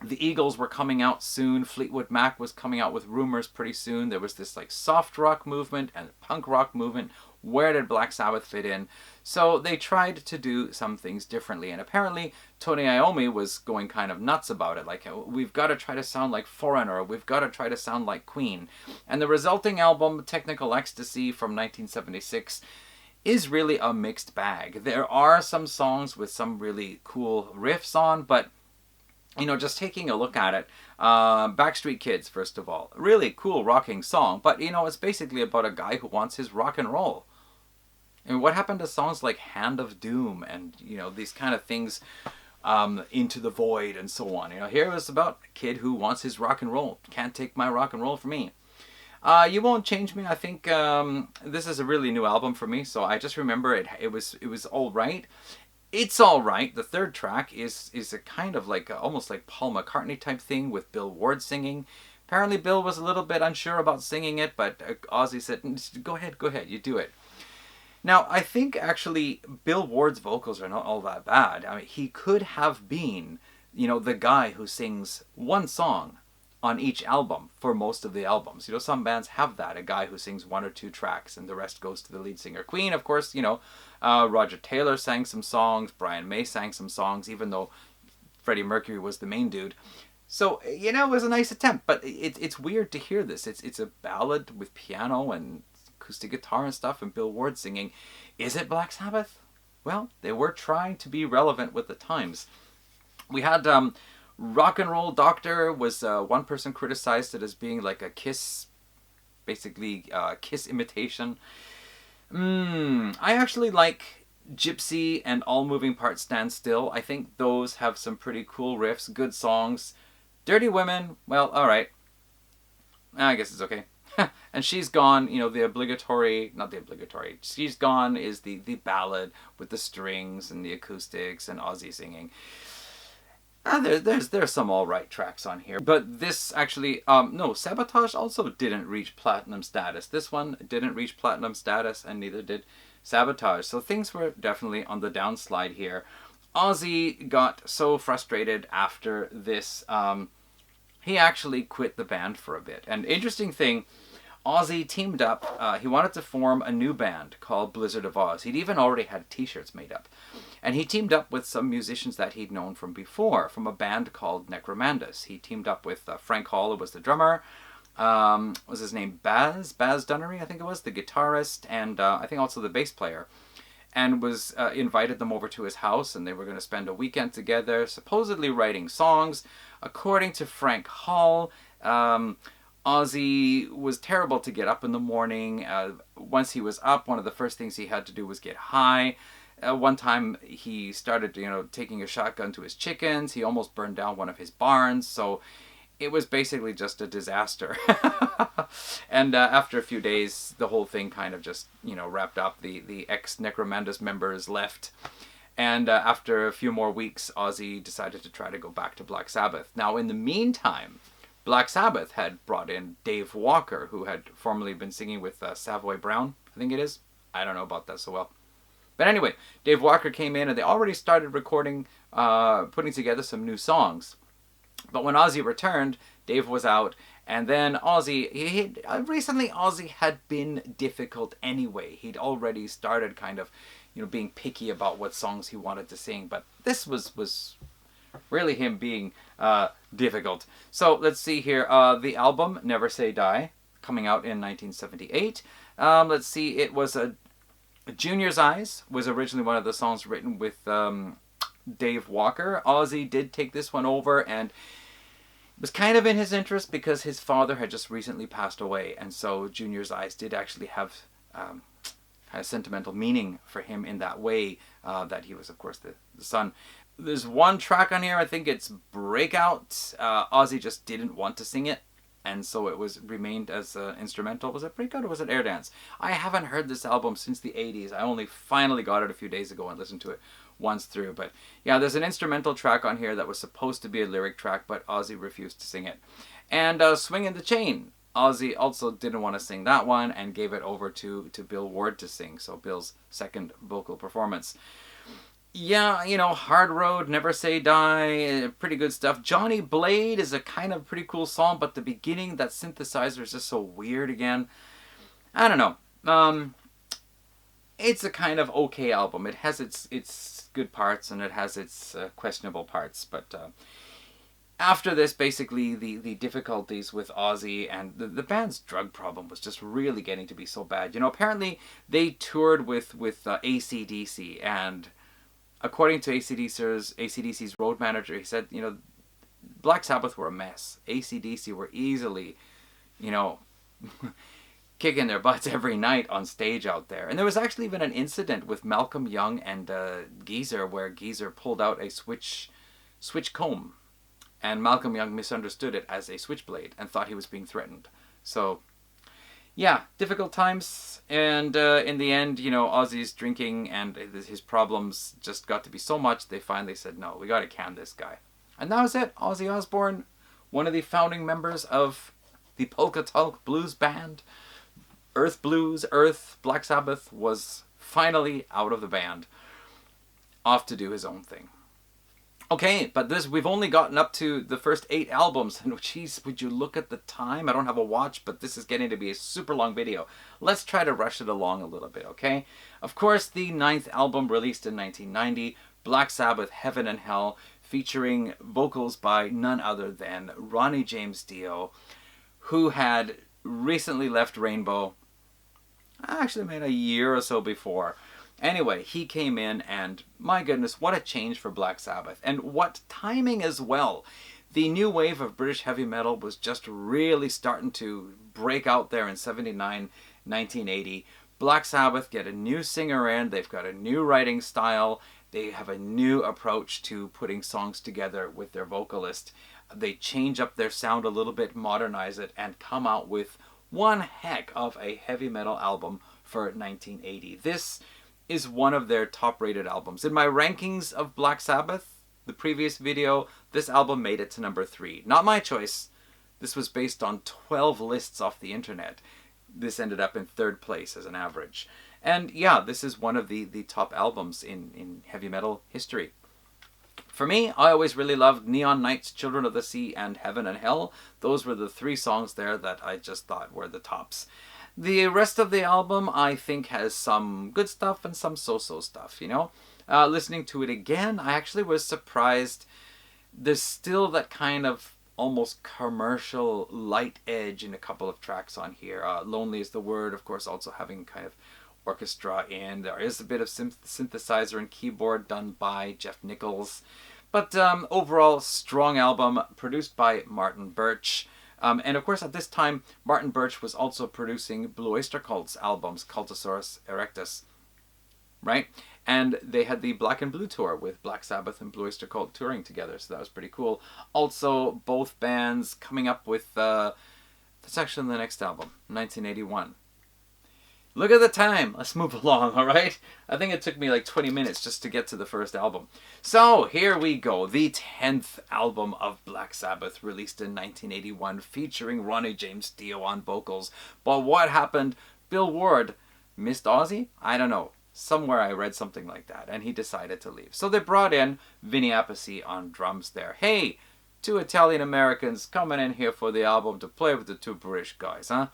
The Eagles were coming out soon. Fleetwood Mac was coming out with Rumors pretty soon. There was this soft rock movement and punk rock movement. Where did Black Sabbath fit in? So they tried to do some things differently. And apparently Tony Iommi was going kind of nuts about it. We've got to try to sound like Foreigner. We've got to try to sound like Queen. And the resulting album, Technical Ecstasy from 1976, is really a mixed bag. There are some songs with some really cool riffs on, but just taking a look at it, Backstreet Kids, first of all, really cool rocking song, but it's basically about a guy who wants his rock and roll. And what happened to songs like Hand of Doom and these kind of things, Into the Void and so on? Here it was about a kid who wants his rock and roll. Can't take my rock and roll from me. You Won't Change Me, I think this is a really new album for me, so I just remember it was all right. It's all right. The third track is a kind of almost like Paul McCartney type thing with Bill Ward singing. Apparently Bill was a little bit unsure about singing it, but Ozzy said, go ahead, you do it. Now, I think actually Bill Ward's vocals are not all that bad. I mean, he could have been, the guy who sings one song on each album for most of the albums. Some bands have that, a guy who sings 1 or 2 tracks and the rest goes to the lead singer. Queen, of course, Roger Taylor sang some songs, Brian May sang some songs, even though Freddie Mercury was the main dude. So, it was a nice attempt, but it's weird to hear this. It's a ballad with piano and acoustic guitar and stuff and Bill Ward singing. Is it Black Sabbath? Well, they were trying to be relevant with the times. We had Rock and Roll Doctor was one person criticized it as being like a Kiss, basically Kiss imitation. I actually like Gypsy and All Moving Parts Stand Still. I think those have some pretty cool riffs, good songs. Dirty Women, well, alright. I guess it's okay. And She's Gone, She's Gone is the ballad with the strings and the acoustics and Ozzy singing. There's some alright tracks on here. But this actually, Sabotage also didn't reach platinum status. This one didn't reach platinum status, and neither did Sabotage. So things were definitely on the downslide here. Ozzy got so frustrated after this, he actually quit the band for a bit. And interesting thing, Ozzy teamed up, he wanted to form a new band called Blizzard of Oz. He'd even already had t-shirts made up. And he teamed up with some musicians that he'd known from before, from a band called Necromandus. He teamed up with Frank Hall, who was the drummer. Was his name Baz Dunnery, I think it was, the guitarist, and I think also the bass player. And was invited them over to his house, and they were going to spend a weekend together, supposedly writing songs. According to Frank Hall, Ozzy was terrible to get up in the morning. Once he was up, one of the first things he had to do was get high. One time he started, taking a shotgun to his chickens. He almost burned down one of his barns. So it was basically just a disaster. And after a few days, the whole thing kind of just, wrapped up. The ex-Necromandus members left. And after a few more weeks, Ozzy decided to try to go back to Black Sabbath. Now, in the meantime, Black Sabbath had brought in Dave Walker, who had formerly been singing with Savoy Brown, I think it is. I don't know about that so well. But anyway, Dave Walker came in and they already started recording, putting together some new songs. But when Ozzy returned, Dave was out. And then recently Ozzy had been difficult anyway. He'd already started kind of, being picky about what songs he wanted to sing. But this was really him being difficult. So let's see here. The album, Never Say Die, coming out in 1978. Let's see, it was a Junior's Eyes was originally one of the songs written with Dave Walker. Ozzy did take this one over, and it was kind of in his interest because his father had just recently passed away, and so Junior's Eyes did actually have a sentimental meaning for him in that way, that he was, of course, the son. There's one track on here, I think it's Breakout. Ozzy just didn't want to sing it, and so it was remained as instrumental. Was it Breakout or was it Air Dance? I haven't heard this album since the 80s. I only finally got it a few days ago and listened to it once through. But yeah, there's an instrumental track on here that was supposed to be a lyric track, but Ozzy refused to sing it. And Swingin' the Chain, Ozzy also didn't want to sing that one and gave it over to Bill Ward to sing. So Bill's second vocal performance. Yeah, you know, Hard Road, Never Say Die, pretty good stuff. Johnny Blade is a kind of pretty cool song, but the beginning, that synthesizer is just so weird again. I don't know. It's a kind of okay album. It has its good parts and it has its questionable parts, but after this, basically, the difficulties with Ozzy and the band's drug problem was just really getting to be so bad. You know, apparently they toured with AC/DC, and according to AC/DC's road manager, he said, you know, Black Sabbath were a mess. AC/DC were easily, you know, kicking their butts every night on stage out there. And there was actually even an incident with Malcolm Young and Geezer, where Geezer pulled out a switch comb, and Malcolm Young misunderstood it as a switchblade and thought he was being threatened. So yeah, difficult times, and in the end, you know, Ozzy's drinking and his problems just got to be so much, they finally said, no, we got to can this guy. And that was it. Ozzy Osbourne, one of the founding members of the Polka Tulk Blues Band, Black Sabbath, was finally out of the band, off to do his own thing. Okay, but we've only gotten up to the first 8 albums, and geez, would you look at the time? I don't have a watch, but this is getting to be a super long video. Let's try to rush it along a little bit, okay? Of course, the 9th album, released in 1990, Black Sabbath, Heaven and Hell, featuring vocals by none other than Ronnie James Dio, who had recently left Rainbow, actually made a year or so before. Anyway, he came in, and my goodness, what a change for Black Sabbath. And what timing as well. The new wave of British heavy metal was just really starting to break out there in 79, 1980. Black Sabbath get a new singer in, they've got a new writing style, they have a new approach to putting songs together with their vocalist. They change up their sound a little bit, modernize it, and come out with one heck of a heavy metal album for 1980. This is one of their top-rated albums. In my rankings of Black Sabbath, the previous video, this album made it to number 3. Not my choice. This was based on 12 lists off the internet. This ended up in 3rd place as an average. And yeah, this is one of the top albums in heavy metal history. For me, I always really loved Neon Nights, Children of the Sea, and Heaven and Hell. Those were the 3 songs there that I just thought were the tops. The rest of the album, I think, has some good stuff and some so-so stuff, you know? Listening to it again, I actually was surprised. There's still that kind of almost commercial light edge in a couple of tracks on here. Lonely is the Word, of course, also having kind of orchestra in. There is a bit of synthesizer and keyboard done by Jeff Nichols. But overall, strong album, produced by Martin Birch. And of course, at this time, Martin Birch was also producing Blue Oyster Cult's albums, Cultosaurus Erectus, right? And they had the Black and Blue tour with Black Sabbath and Blue Oyster Cult touring together, so that was pretty cool. Also, both bands coming up with, that's actually the next album, 1981. Look at the time. Let's move along, all right? I think it took me like 20 minutes just to get to the first album. So, here we go. The 10th album of Black Sabbath, released in 1981, featuring Ronnie James Dio on vocals. But what happened? Bill Ward missed Ozzy? I don't know. Somewhere I read something like that, and he decided to leave. So they brought in Vinny Appice on drums there. Hey, 2 Italian Americans coming in here for the album to play with the 2 British guys, huh?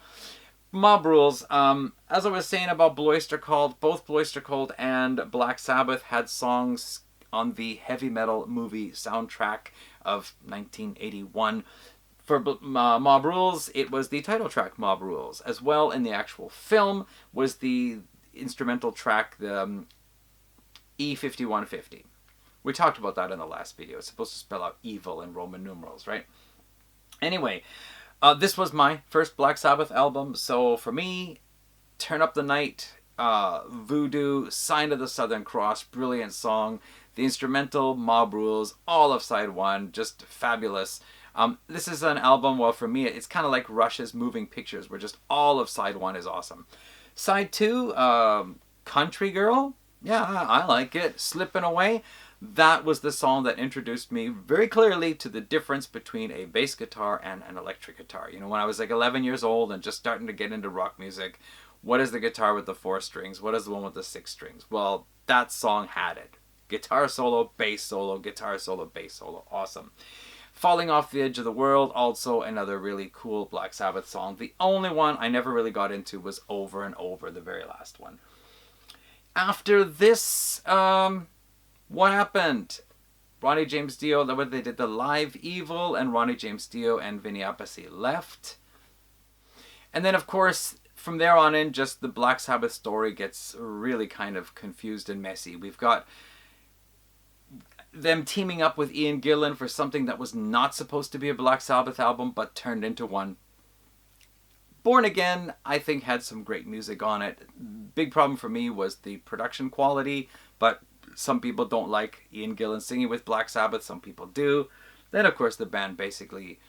Mob Rules. As I was saying about Blue Oyster Cult, both Blue Oyster Cult and Black Sabbath had songs on the heavy metal movie soundtrack of 1981. For Mob Rules, it was the title track, Mob Rules. As well, in the actual film, was the instrumental track, the E5150. We talked about that in the last video. It's supposed to spell out evil in Roman numerals, right? Anyway, this was my first Black Sabbath album, so for me, Turn Up the Night, Voodoo, Sign of the Southern Cross, brilliant song. The instrumental, Mob Rules, all of side one, just fabulous. This is an album, well, for me, it's kind of like Rush's Moving Pictures, where just all of side one is awesome. Side two, Country Girl, yeah, I like it. Slipping Away, that was the song that introduced me very clearly to the difference between a bass guitar and an electric guitar. You know, when I was like 11 years old and just starting to get into rock music, what is the guitar with the 4 strings? What is the one with the 6 strings? Well, that song had it. Guitar solo, bass solo, guitar solo, bass solo. Awesome. Falling Off the Edge of the World, also another really cool Black Sabbath song. The only one I never really got into was Over and Over, the very last one. After this, what happened? Ronnie James Dio, they did the Live Evil, and Ronnie James Dio and Vinny Appice left. And then, of course, from there on in, just the Black Sabbath story gets really kind of confused and messy. We've got them teaming up with Ian Gillan for something that was not supposed to be a Black Sabbath album, but turned into one. Born Again, I think, had some great music on it. Big problem for me was the production quality, but some people don't like Ian Gillan singing with Black Sabbath, some people do. Then, of course, the band basically,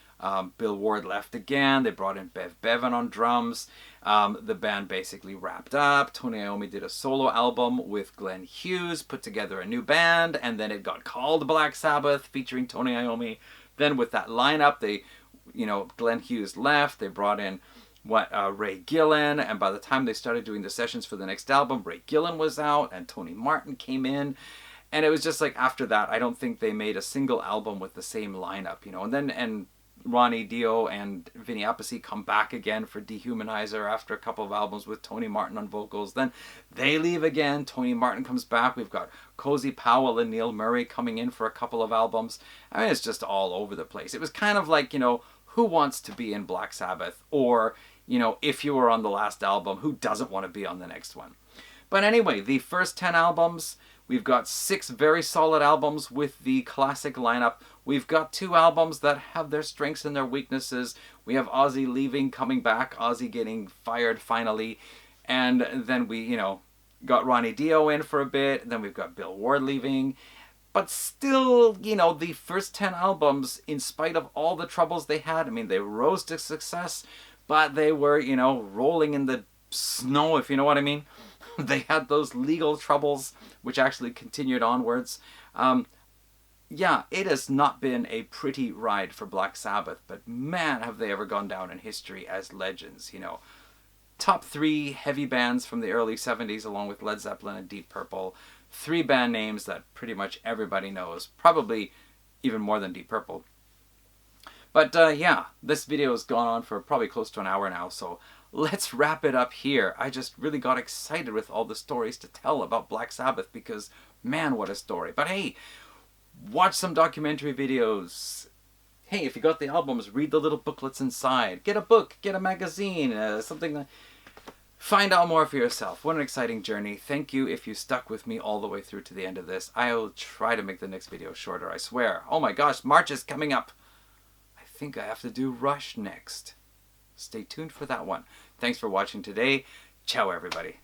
Bill Ward left again. They brought in Bev Bevan on drums. The band basically wrapped up. Tony Iommi did a solo album with Glenn Hughes, put together a new band, and then it got called Black Sabbath, featuring Tony Iommi. Then with that lineup, Glenn Hughes left. They brought in Ray Gillan, and by the time they started doing the sessions for the next album, Ray Gillan was out, and Tony Martin came in. And it was just like, after that, I don't think they made a single album with the same lineup, and Ronnie Dio and Vinny Appice come back again for Dehumanizer after a couple of albums with Tony Martin on vocals. Then they leave again. Tony Martin comes back. We've got Cozy Powell and Neil Murray coming in for a couple of albums. I mean, it's just all over the place. It was kind of like, who wants to be in Black Sabbath? Or, if you were on the last album, who doesn't want to be on the next one? But anyway, the first 10 albums, we've got 6 very solid albums with the classic lineup. We've got 2 albums that have their strengths and their weaknesses. We have Ozzy leaving, coming back, Ozzy getting fired finally. And then we, got Ronnie Dio in for a bit. Then we've got Bill Ward leaving. But still, the first 10 albums, in spite of all the troubles they had, I mean, they rose to success, but they were, rolling in the snow, if you know what I mean. They had those legal troubles, which actually continued onwards. Yeah, it has not been a pretty ride for Black Sabbath, but man, have they ever gone down in history as legends, Top 3 heavy bands from the early 70s, along with Led Zeppelin and Deep Purple. 3 band names that pretty much everybody knows, probably even more than Deep Purple. But yeah, this video has gone on for probably close to an hour now, so let's wrap it up here. I just really got excited with all the stories to tell about Black Sabbath because, man, what a story. But hey, watch some documentary videos. Hey, if you got the albums, read the little booklets inside. Get a book, get a magazine, something that... Find out more for yourself. What an exciting journey. Thank you if you stuck with me all the way through to the end of this. I will try to make the next video shorter, I swear. Oh my gosh, March is coming up. I think I have to do Rush next. Stay tuned for that one. Thanks for watching today. Ciao, everybody.